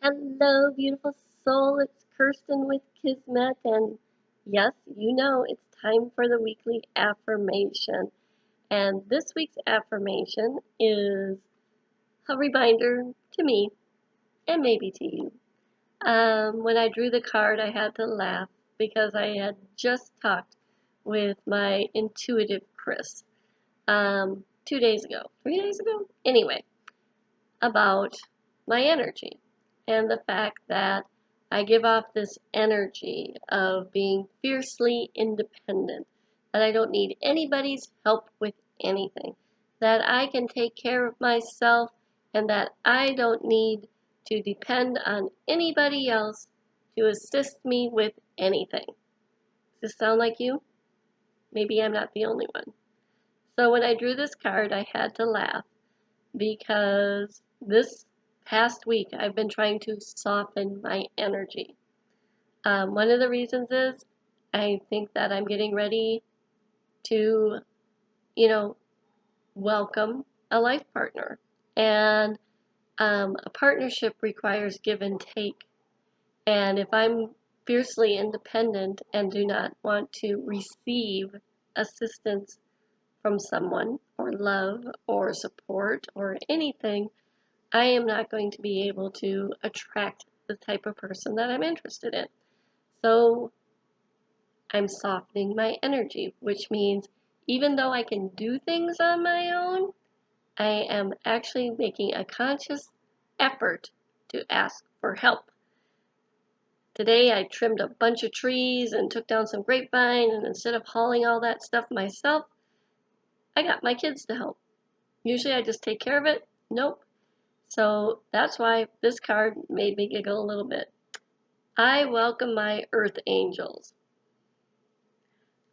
Hello, beautiful soul. It's Kirstin with Kismet, and yes, you know it's time for the weekly affirmation. And this week's affirmation is a reminder to me and maybe to you. When I drew the card, I had to laugh because I had just talked with my intuitive Chris 2 days ago, 3 days ago, anyway, about my energy and the fact that I give off this energy of being fiercely independent, that I don't need anybody's help with anything, that I can take care of myself, and that I don't need to depend on anybody else to assist me with anything. Does this sound like you? Maybe I'm not the only one. So when I drew this card, I had to laugh because this past week I've been trying to soften my energy. One of the reasons is I think that I'm getting ready to, welcome a life partner. And a partnership requires give and take. And if I'm fiercely independent and do not want to receive assistance from someone, or love, or support, or anything, I am not going to be able to attract the type of person that I'm interested in. So I'm softening my energy, which means even though I can do things on my own, I am actually making a conscious effort to ask for help. Today I trimmed a bunch of trees and took down some grapevine, and instead of hauling all that stuff myself, I got my kids to help. Usually I just take care of it. Nope. So that's why this card made me giggle a little bit. I welcome my earth angels.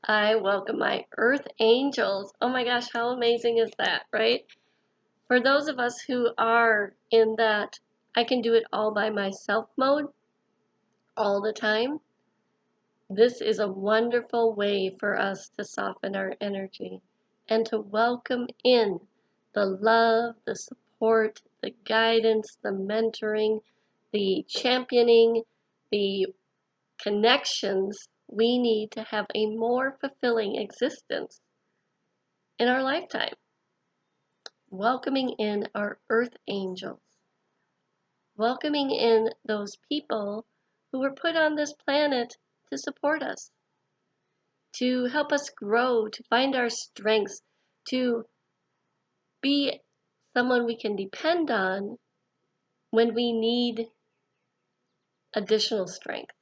I welcome my earth angels. Oh my gosh, how amazing is that, right? For those of us who are in that I can do it all by myself mode all the time, this is a wonderful way for us to soften our energy and to welcome in the love, the support, the guidance, the mentoring, the championing, the connections we need to have a more fulfilling existence in our lifetime. Welcoming in our earth angels. Welcoming in those people who were put on this planet to support us, to help us grow, to find our strengths, to be someone we can depend on when we need additional strength,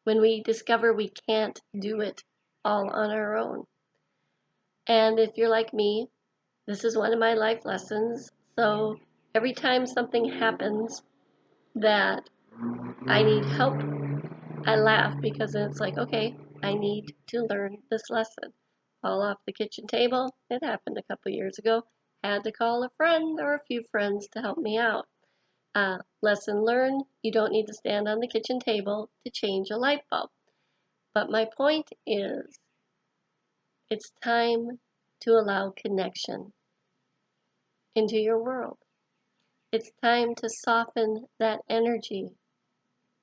when we discover we can't do it all on our own. And if you're like me, this is one of my life lessons. So every time something happens that I need help, I laugh because then it's like, okay, I need to learn this lesson. Fall off the kitchen table. It happened a couple years ago. Had to call a friend or a few friends to help me out. Lesson learned, you don't need to stand on the kitchen table to change a light bulb. But my point is, it's time to allow connection into your world. It's time to soften that energy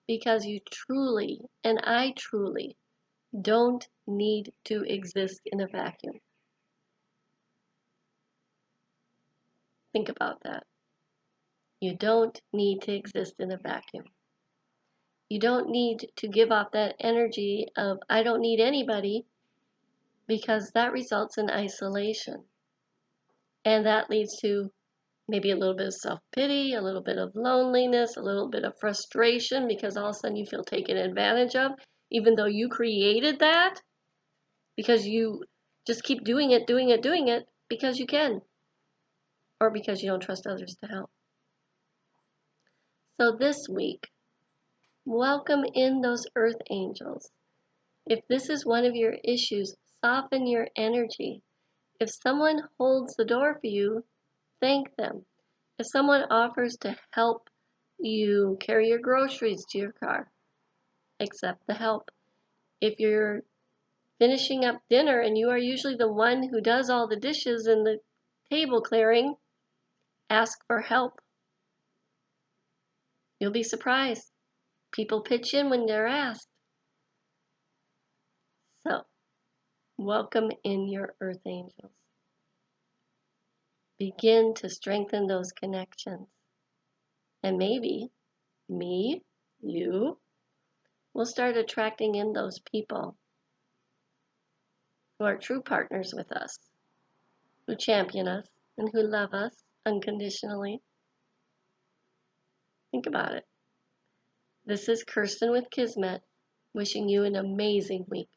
because you truly, and I truly, don't need to exist in a vacuum. Think about that. You don't need to exist in a vacuum. You don't need to give off that energy of, I don't need anybody, because that results in isolation. And that leads to maybe a little bit of self-pity, a little bit of loneliness, a little bit of frustration because all of a sudden you feel taken advantage of, even though you created that, because you just keep doing it because you can, or because you don't trust others to help. So this week, welcome in those earth angels. If this is one of your issues, soften your energy. If someone holds the door for you, thank them. If someone offers to help you carry your groceries to your car, accept the help. If you're finishing up dinner and you are usually the one who does all the dishes and the table clearing, ask for help. You'll be surprised. People pitch in when they're asked. So, welcome in your earth angels. Begin to strengthen those connections. And maybe me, you, will start attracting in those people who are true partners with us, who champion us, and who love us unconditionally. Think about it. This is Kirstin with Kismet, wishing you an amazing week.